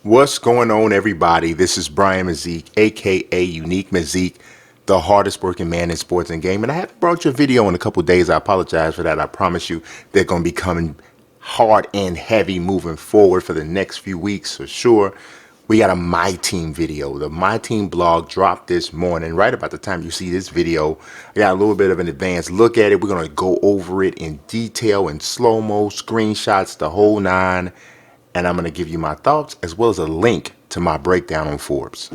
What's going on, everybody? This is Brian Mazik, aka Unique Mazik, the hardest working man in sports and gaming. I haven't brought you a video in a couple days. I apologize for that. I promise you they're going to be coming hard and heavy moving forward for the next few weeks for sure. We got a MyTeam video. The MyTeam blog dropped this morning, right about the time you see this video. I got a little bit of an advanced look at it. We're going to go over it in detail, in slow-mo, screenshots, the whole nine. And I'm going to give you my thoughts as well as a link to my breakdown on Forbes.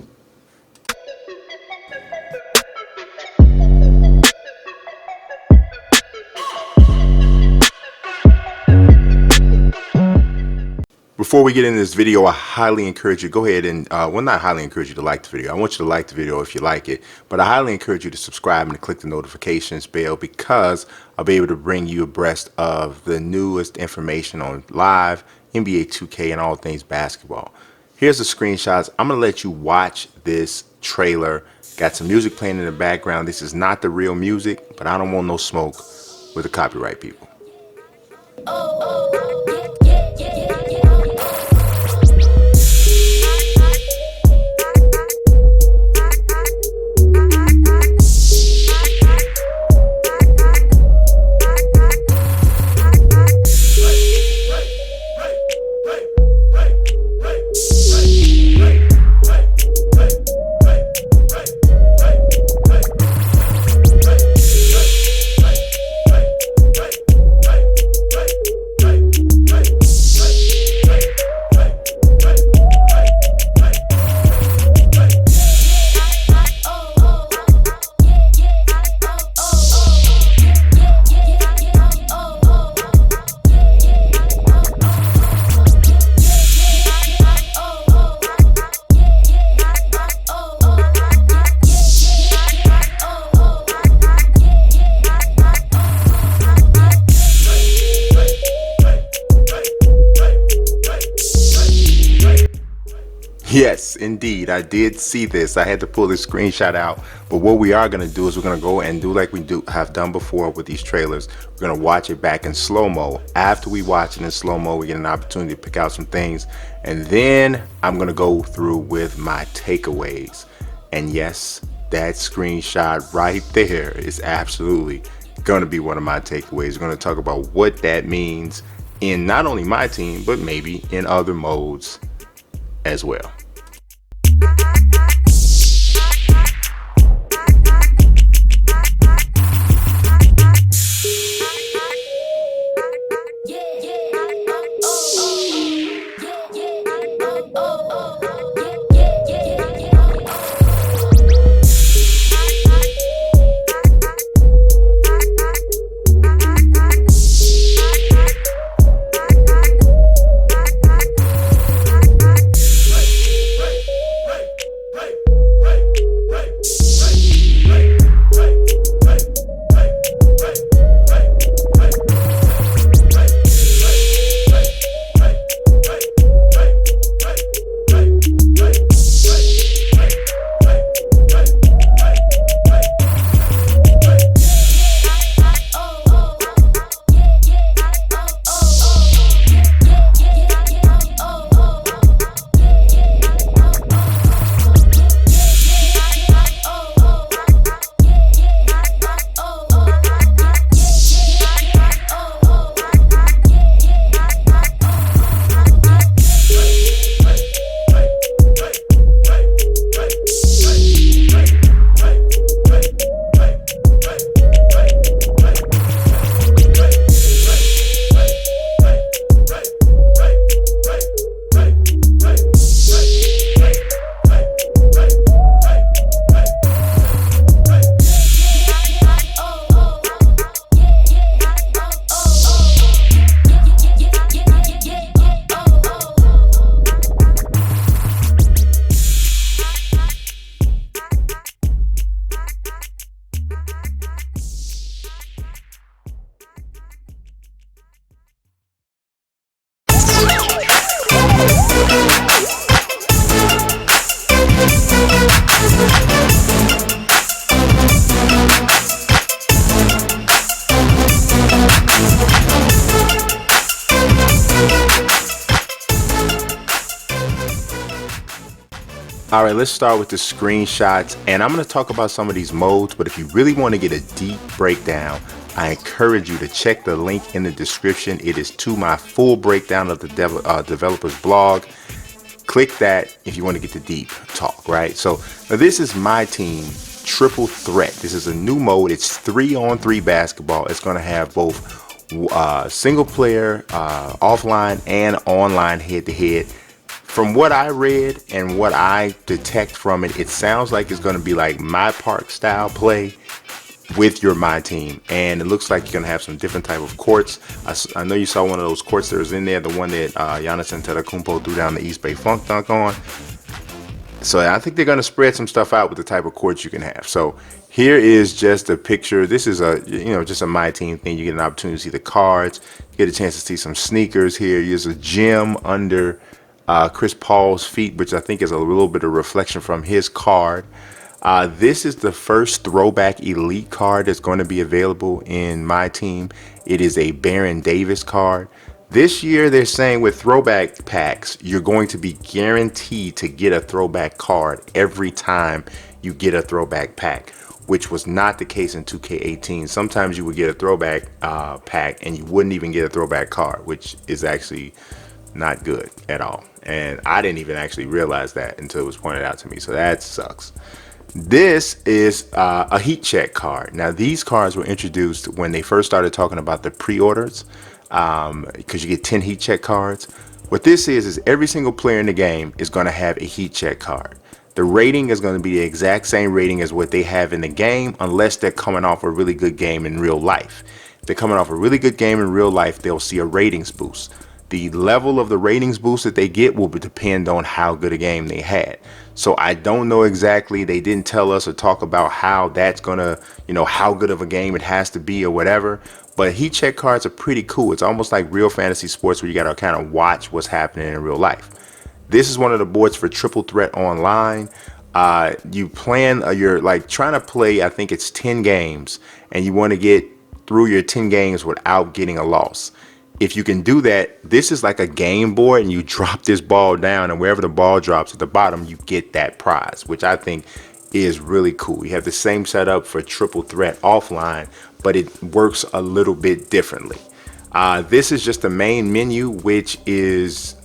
Before we get into this video, I highly encourage you, go ahead and, not highly encourage you to like the video. I want you to like the video if you like it, but I highly encourage you to subscribe and to click the notifications bell because I'll be able to bring you abreast of the newest information on live, NBA 2K, and all things basketball. Here's the screenshots. I'm going to let you watch this trailer. Got some music playing in the background. This is not the real music, but I don't want no smoke with the copyright people. Yes, indeed. I did see this. I had to pull this screenshot out. But what we are going to do is we're going to go and do like we have done before with these trailers. We're going to watch it back in slow-mo. After we watch it in slow-mo, we get an opportunity to pick out some things. And then I'm going to go through with my takeaways. And yes, that screenshot right there is absolutely going to be one of my takeaways. We're going to talk about what that means in not only my team, but maybe in other modes as well. All right, let's start with the screenshots, and I'm going to talk about some of these modes, but if you really want to get a deep breakdown, I encourage you to check the link in the description. It is to my full breakdown of the developer's blog. Click that if you want to get the deep talk, right? So now this is MyTeam Triple Threat. This is a new mode. It's 3-on-3 basketball. It's going to have both single player, offline, and online head-to-head. From what I read and what I detect from it, it sounds like it's going to be like My Park style play with your MyTeam, and it looks like you're going to have some different type of courts. I know you saw one of those courts that was in there, the one that Giannis Antetokounmpo threw down the East Bay Funk dunk on. So I think they're going to spread some stuff out with the type of courts you can have. So here is just a picture. This is just a MyTeam thing. You get an opportunity to see the cards. You get a chance to see some sneakers here. Here's a gem under Chris Paul's feet, which I think is a little bit of reflection from his card. This is the first throwback elite card that's going to be available in MyTeam. It is a Baron Davis card. This year they're saying with throwback packs, you're going to be guaranteed to get a throwback card every time you get a throwback pack, which was not the case in 2K18. Sometimes you would get a throwback pack and you wouldn't even get a throwback card, which is actually not good at all. And I didn't even actually realize that until it was pointed out to me. So that sucks. This is a heat check card. Now, these cards were introduced when they first started talking about the pre-orders, because you get 10 heat check cards. What this is every single player in the game is going to have a heat check card. The rating is going to be the exact same rating as what they have in the game, unless they're coming off a really good game in real life. If they're coming off a really good game in real life, they'll see a ratings boost. The level of the ratings boost that they get will depend on how good a game they had. So I don't know exactly. They didn't tell us or talk about how that's gonna, how good of a game it has to be or whatever. But heat check cards are pretty cool. It's almost like real fantasy sports where you gotta kind of watch what's happening in real life. This is one of the boards for Triple Threat Online. You plan, you're like trying to play, I think it's 10 games, and you want to get through your 10 games without getting a loss. If you can do that, this is like a game board, and you drop this ball down, and wherever the ball drops at the bottom, you get that prize, which I think is really cool. You have the same setup for Triple Threat Offline, but it works a little bit differently. This is just the main menu, which is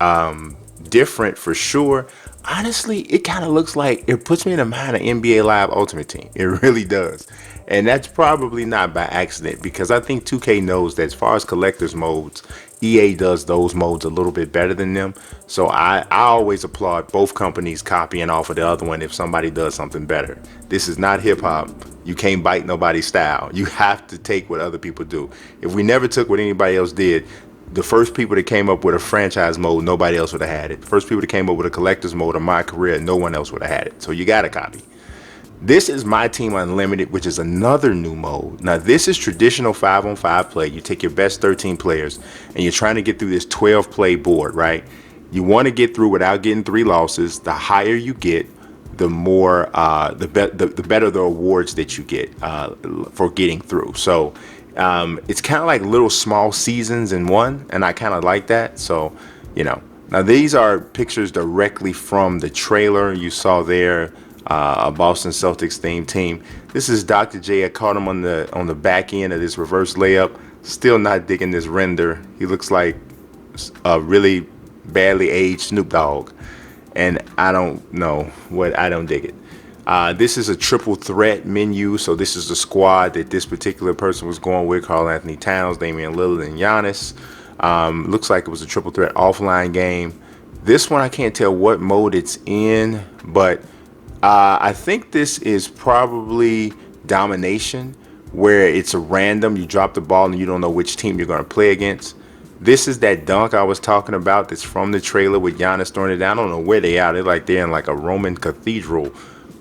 different for sure. Honestly, it kind of looks like, it puts me in the mind of NBA Live Ultimate Team. It really does. And that's probably not by accident, because I think 2K knows that as far as collectors modes, EA does those modes a little bit better than them. So I always applaud both companies copying off of the other one if somebody does something better. This is not hip hop. You can't bite nobody's style. You have to take what other people do. If we never took what anybody else did, the first people that came up with a franchise mode, nobody else would have had it. The first people that came up with a collector's mode in my career, no one else would have had it. So you got to copy. This is MyTeam Unlimited, which is another new mode. Now, this is traditional 5-on-5 play. You take your best 13 players, and you're trying to get through this 12-play board, right? You want to get through without getting 3 losses. The higher you get, the more, the better the awards that you get for getting through. So it's kind of like little small seasons in one, and I kind of like that. So, now these are pictures directly from the trailer you saw there. A Boston Celtics themed team. This is Dr. J. I caught him on the back end of this reverse layup. Still not digging this render. He looks like a really badly aged Snoop Dogg, and I don't know what. I don't dig it. This is a triple threat menu. So this is the squad that this particular person was going with: Karl Anthony Towns, Damian Lillard, and Giannis. Looks like it was a triple threat offline game. This one I can't tell what mode it's in, but I think this is probably domination, where it's a random. You drop the ball and you don't know which team you're going to play against. This is that dunk I was talking about that's from the trailer with Giannis throwing it down. I don't know where they are. They're like they're in like a Roman cathedral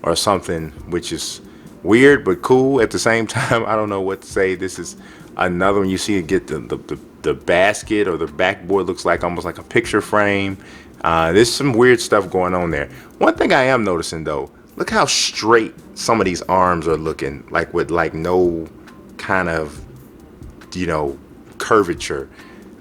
or something, which is weird but cool at the same time. I don't know what to say. This is another one. You see it get the basket or the backboard looks like almost like a picture frame. There's some weird stuff going on there. One thing I am noticing though, look how straight some of these arms are looking, like with like no kind of, curvature.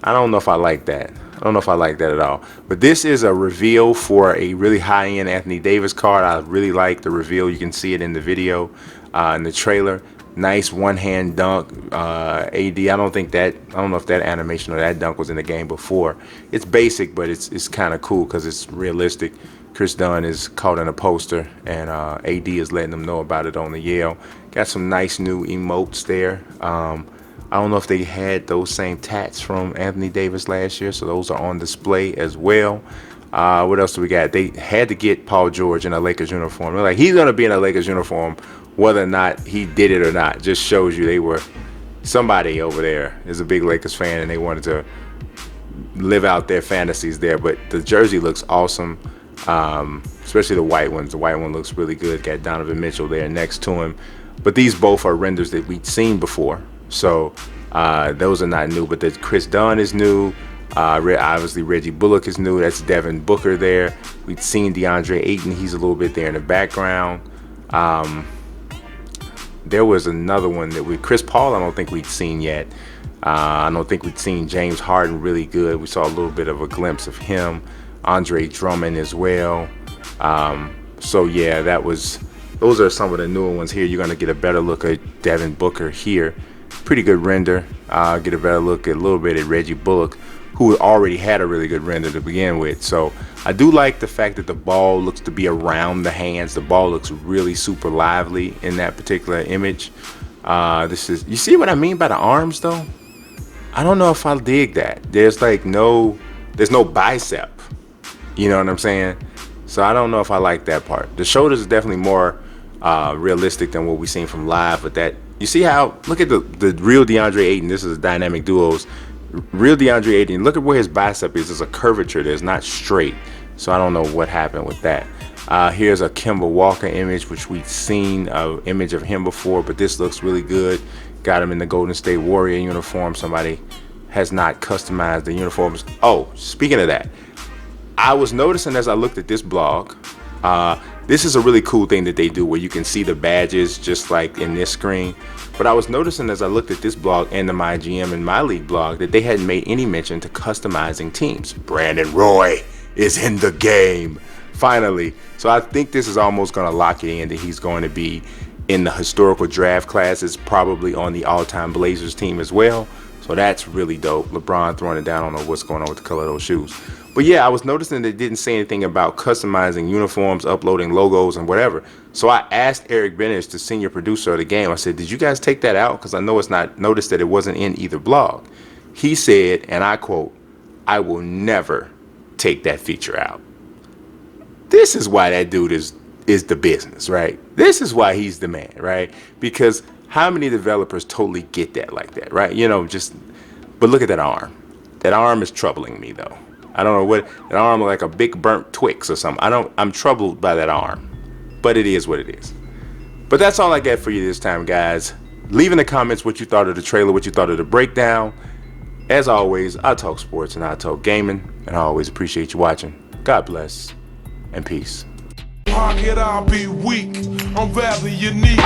I don't know if I like that. I don't know if I like that at all. But this is a reveal for a really high-end Anthony Davis card. I really like the reveal. You can see it in the video, in the trailer. Nice one-hand dunk. AD, I don't know if that animation or that dunk was in the game before. It's basic, but it's kind of cool because it's realistic. Chris Dunn is caught in a poster, and AD is letting them know about it on the Yale. Got some nice new emotes there. I don't know if they had those same tats from Anthony Davis last year, so those are on display as well. What else do we got? They had to get Paul George in a Lakers uniform. They're like, he's going to be in a Lakers uniform whether or not he did it or not. Just shows you they were, somebody over there is a big Lakers fan and they wanted to live out their fantasies there. But the jersey looks awesome, especially the white ones. The white one looks really good. Got Donovan Mitchell there next to him. But these both are renders that we'd seen before. So those are not new, but the Chris Dunn is new. Obviously Reggie Bullock is new. That's Devin Booker there. We'd seen DeAndre Ayton. He's a little bit there in the background. There was another one that Chris Paul, I don't think we'd seen yet. I don't think we'd seen James Harden really good. We saw a little bit of a glimpse of him. Andre Drummond as well. So yeah, those are some of the newer ones here. You're going to get a better look at Devin Booker here. Pretty good render. Get a better look at a little bit at Reggie Bullock, who already had a really good render to begin with. So I do like the fact that the ball looks to be around the hands. The ball looks really super lively in that particular image. You see what I mean by the arms though? I don't know if I dig that. There's no bicep. You know what I'm saying? So I don't know if I like that part. The shoulders is definitely more realistic than what we've seen from live, but that, you see how, look at the real DeAndre Ayton. This is dynamic duos. Real DeAndre Ayton, look at where his bicep is. There's a curvature there. It's not straight. So I don't know what happened with that. Here's a Kemba Walker image, which we've seen an image of him before, but this looks really good. Got him in the Golden State Warrior uniform. Somebody has not customized the uniforms. Oh, speaking of that, I was noticing as I looked at this blog, this is a really cool thing that they do where you can see the badges just like in this screen. But I was noticing as I looked at this blog and the MyGM and My League blog that they hadn't made any mention to customizing teams. Brandon Roy is in the game, finally. So I think this is almost going to lock it in that he's going to be in the historical draft classes, probably on the all-time Blazers team as well. So that's really dope. LeBron throwing it down. I don't know what's going on with the color of those shoes. But yeah, I was noticing they didn't say anything about customizing uniforms, uploading logos, and whatever. So I asked Eric Benish, the senior producer of the game, I said, did you guys take that out? Because I know it's not noticed that it wasn't in either blog. He said, and I quote, "I will never take that feature out." This is why that dude is the business, right? This is why he's the man, right? Because how many developers totally get that like that, right? You know, but look at that arm. That arm is troubling me though. I don't know what, that arm like a big burnt Twix or something. I'm troubled by that arm, but it is what it is. But that's all I got for you this time, guys. Leave in the comments what you thought of the trailer, what you thought of the breakdown. As always, I talk sports and I talk gaming, and I always appreciate you watching. God bless and peace. How could I be weak? I'm rather unique.